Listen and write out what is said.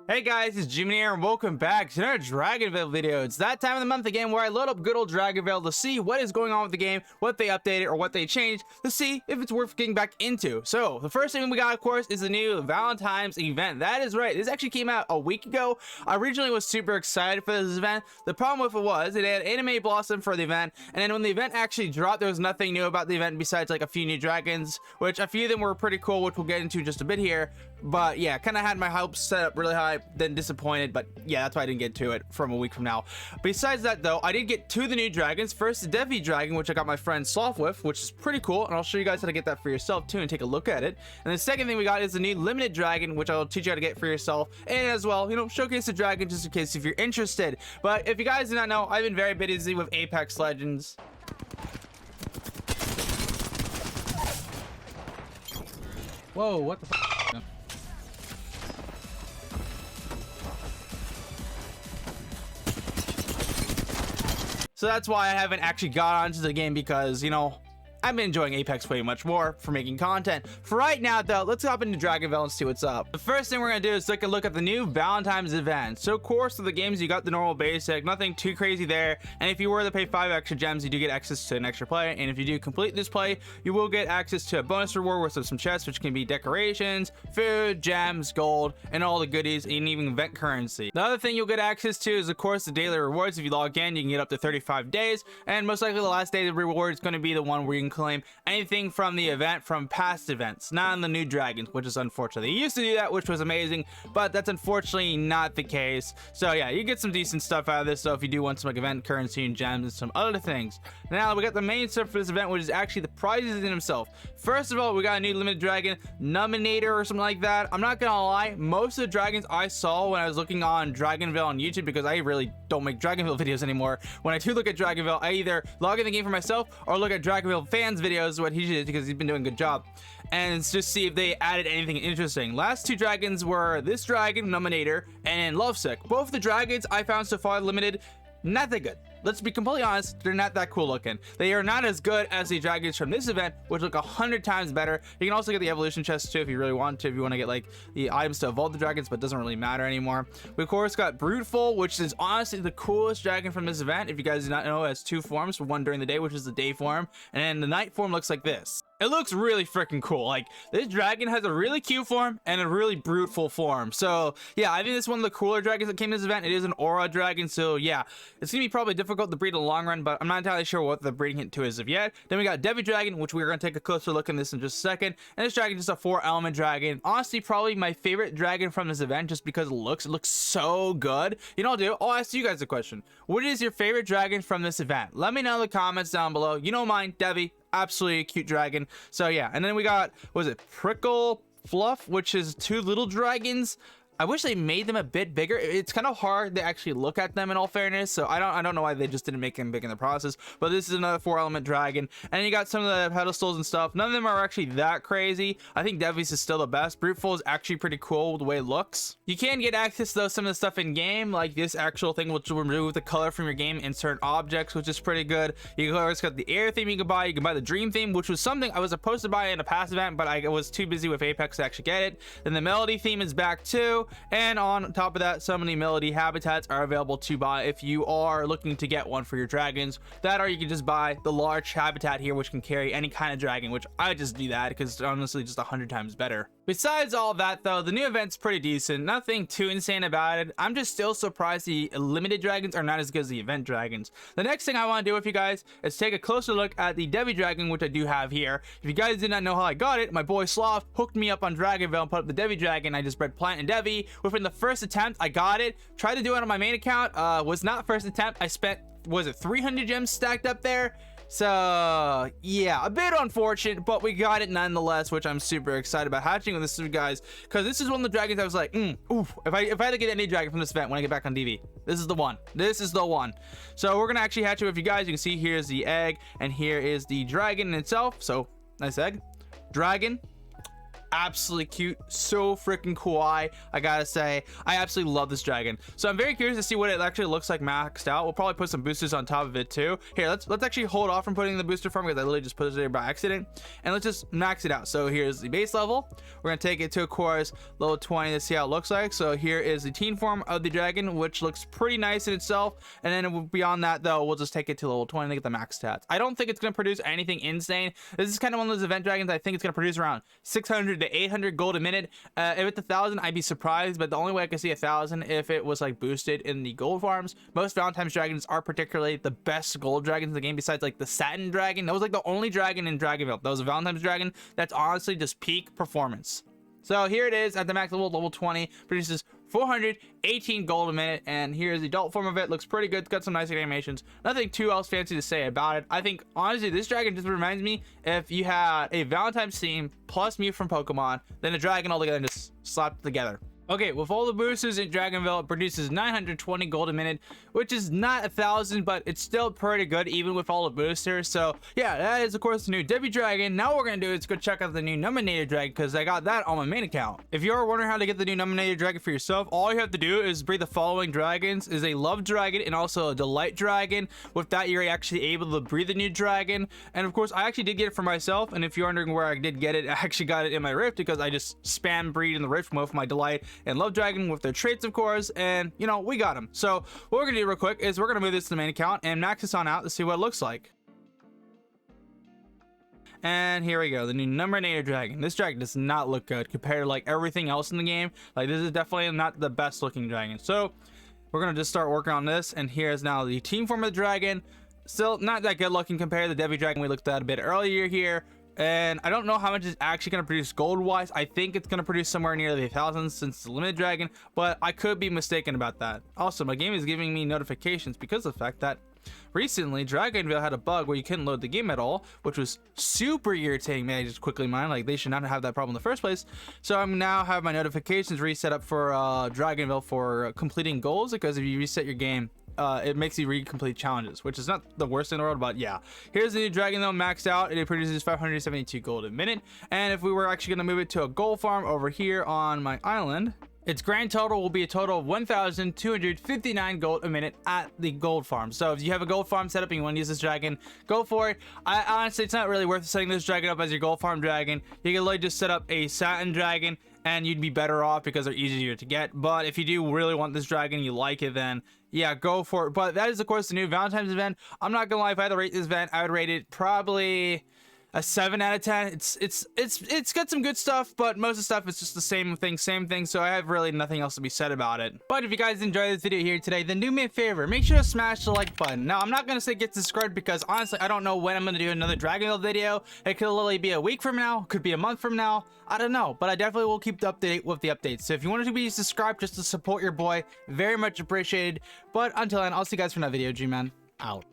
Hey guys, it's GMAN here and welcome back to another Dragonvale video. It's that time of the month again where I load up good old Dragonvale to see what is going on with the game, what they updated or what they changed, to see if it's worth getting back into. So the first thing we got, of course, is the new Valentine's Event. That is right, this actually came out a week ago. I originally was super excited for this event. The problem with it was it had Anime Blossom for the event, and then when the event actually dropped, there was nothing new about the event besides like a few new dragons, which a few of them were pretty cool, which we'll get into just a bit here. But yeah, kind of had my hopes set up really high, then disappointed, but yeah, that's why I didn't get to it from a week from now. Besides that though, I did get two of the new dragons. First, the Divi Dragon, which I got my friend Sloth with, which is pretty cool, and I'll show you guys how to get that for yourself too and take a look at it. And the second thing we got is the new limited dragon, which I'll teach you how to get for yourself, and as well, you know, showcase the dragon just in case if you're interested. But if you guys do not know, I've been very busy with Apex Legends. Whoa, what the f? So that's why I haven't actually got onto the game, because, you know, I've been enjoying Apex way much more for making content. For right now though, let's hop into Dragonvale and see what's up. The first thing we're gonna do is take a look at the new Valentine's Event. So of course, of the games, you got the normal basic, nothing too crazy there. And if you were to pay 5 extra gems, you do get access to an extra play. And if you do complete this play, you will get access to a bonus reward with some chests, which can be decorations, food, gems, gold, and all the goodies, and even event currency. The other thing you'll get access to is of course the daily rewards. If you log in, you can get up to 35 days. And most likely the last day of the reward is going to be the one where you can claim anything from the event from past events, not on the new dragons, which is unfortunate. They used to do that, which was amazing, but that's unfortunately not the case. So yeah, you get some decent stuff out of this. So if you do want some like event currency and gems and some other things. Now we got the main stuff for this event, which is actually the prizes in themselves. First of all, we got a new limited dragon nominator or something like that. I'm not gonna lie, most of the dragons I saw when I was looking on Dragonvale on YouTube, because I really don't make Dragonvale videos anymore. When I do look at Dragonvale, I either log in the game for myself or look at Dragonvale fans videos, what he did, because he's been doing a good job, and just see if they added anything interesting. Last two dragons were this dragon nominator and Lovesick. Both the dragons I found so far limited, not that good. Let's be completely honest, they're not that cool looking. They are not as good as the dragons from this event, which look 100 times better. You can also get the evolution chest too if you really want to, if you want to get like the items to evolve the dragons, but it doesn't really matter anymore. We of course got Bruteful, which is honestly the coolest dragon from this event. If you guys do not know, it has two forms, one during the day, which is the day form, and then the night form looks like this. It looks really freaking cool. Like, this dragon has a really cute form and a really bruteful form. So yeah, I think this is one of the cooler dragons that came to this event. It is an aura dragon, so yeah, it's gonna be probably difficult to breed in the long run, but I'm not entirely sure what the breeding hint to is of yet. Then we got Divi Dragon, which we're gonna take a closer look in this in just a second. And this dragon is just a 4-element dragon. Honestly, probably my favorite dragon from this event, just because it looks so good. You know what I'll do? I'll ask you guys a question. What is your favorite dragon from this event? Let me know in the comments down below. You know mine, Divi. Absolutely a cute dragon. So yeah, and then we got, what was it, Prickle Fluff, which is two little dragons. I wish they made them a bit bigger. It's kind of hard to actually look at them in all fairness, so I don't know why they just didn't make them big in the process. But this is another 4-element dragon, and you got some of the pedestals and stuff. None of them are actually that crazy. I think Devi's is still the best. Bruteful is actually pretty cool the way it looks. You can get access to some of the stuff in game, like this actual thing which will remove the color from your game in certain objects, which is pretty good. You always got the air theme you can buy. You can buy the dream theme, which was something I was supposed to buy in a past event, but I was too busy with Apex to actually get it. Then the melody theme is back too. And on top of that, so many melody habitats are available to buy if you are looking to get one for your dragons. That, or you can just buy the large habitat here, which can carry any kind of dragon, which I just do that because it's honestly just 100 times better. Besides all that though, the new event's pretty decent. Nothing too insane about it. I'm just still surprised the limited dragons are not as good as the event dragons. The next thing I want to do with you guys is take a closer look at the Divi Dragon, which I do have here. If you guys did not know how I got it, my boy Sloth hooked me up on Dragonvale and put up the Divi Dragon. I just bred Plant and Divi. Within the first attempt, I got it. Tried to do it on my main account. Was not first attempt. I spent, was it 300 gems stacked up there? So yeah, a bit unfortunate, but we got it nonetheless, which I'm super excited about hatching with this, guys, because this is one of the dragons I was like, oof, if I had to get any dragon from this event when I get back on DV, this is the one. This is the one. So we're gonna actually hatch it with you guys. You can see here's the egg, and here is the dragon itself. So nice egg, dragon, absolutely cute, so freaking kawaii. I gotta say, I absolutely love this dragon. So I'm very curious to see what it actually looks like maxed out. We'll probably put some boosters on top of it too. Here, let's actually hold off from putting the booster farm because I literally just put it there by accident, and let's just max it out. So here's the base level. We're gonna take it to, of course, level 20 to see how it looks like. So here is the teen form of the dragon, which looks pretty nice in itself, and then beyond that though, we'll just take it to level 20 to get the max stats. I don't think it's gonna produce anything insane. This is kind of one of those event dragons. I think it's gonna produce around 600 to 800 gold a minute. If it's 1,000, I'd be surprised, but the only way I could see 1,000 if it was like boosted in the gold farms. Most Valentine's dragons are particularly the best gold dragons in the game, besides like the satin dragon. That was like the only dragon in Dragonvale that was a Valentine's dragon that's honestly just peak performance. So here it is at the max level 20, produces 418 gold a minute, and here's the adult form of it. Looks pretty good, got some nice animations. Nothing too else fancy to say about it. I think honestly this dragon just reminds me if you had a Valentine's theme plus Mew from Pokemon, then a dragon all together and just slapped together. Okay, with all the boosters in Dragonvale, it produces 920 gold a minute, which is not 1,000, but it's still pretty good even with all the boosters. So yeah, that is of course the new Divi Dragon. Now what we're gonna do is go check out the new Nominated Dragon, because I got that on my main account. If you are wondering how to get the new Nominated Dragon for yourself, all you have to do is breed the following dragons: is a Love Dragon and also a Delight Dragon. With that, you're actually able to breed the new dragon. And of course, I actually did get it for myself. And if you're wondering where I did get it, I actually got it in my Rift because I just spam breed in the Rift with my Delight and Love Dragon with their traits, of course, and you know, we got them. So what we're gonna do real quick is we're gonna move this to the main account and max this on out to see what it looks like. And here we go, the new Nominated Dragon. This dragon does not look good compared to like everything else in the game. Like, this is definitely not the best looking dragon. So we're gonna just start working on this, and here's now the team form of the dragon. Still not that good looking compared to the Divi Dragon we looked at a bit earlier here. And I don't know how much it's actually going to produce gold wise. I think it's going to produce somewhere near the 1,000 since it's a limited dragon, but I could be mistaken about that. Also, my game is giving me notifications because of the fact that recently Dragonvale had a bug where you couldn't load the game at all, which was super irritating. May I just quickly mind, like, they should not have that problem in the first place. So I'm now have my notifications reset up for Dragonvale for completing goals, because if you reset your game, it makes you recomplete challenges, which is not the worst in the world. But yeah, here's the new dragon though, maxed out, and it produces 572 gold a minute. And if we were actually going to move it to a gold farm over here on my island, its grand total will be a total of 1,259 gold a minute at the gold farm. So if you have a gold farm set up and you want to use this dragon, go for it. I honestly, it's not really worth setting this dragon up as your gold farm dragon. You can literally just set up a satin dragon and you'd be better off because they're easier to get. But if you do really want this dragon, you like it, then yeah, go for it. But that is of course the new Valentine's event. I'm not gonna lie, if I had to rate this event, I would rate it probably a 7 out of 10. It's got some good stuff, but most of the stuff is just the same thing, so I have really nothing else to be said about it. But if you guys enjoyed this video here today, then do me a favor, make sure to smash the like button. Now, I'm not gonna say get subscribed because honestly I don't know when I'm gonna do another Dragonvale video. It could literally be a week from now, could be a month from now, I don't know, but I definitely will keep up to date with the updates. So if you wanted to be subscribed just to support your boy, very much appreciated. But until then, I'll see you guys for another video. GMAN out.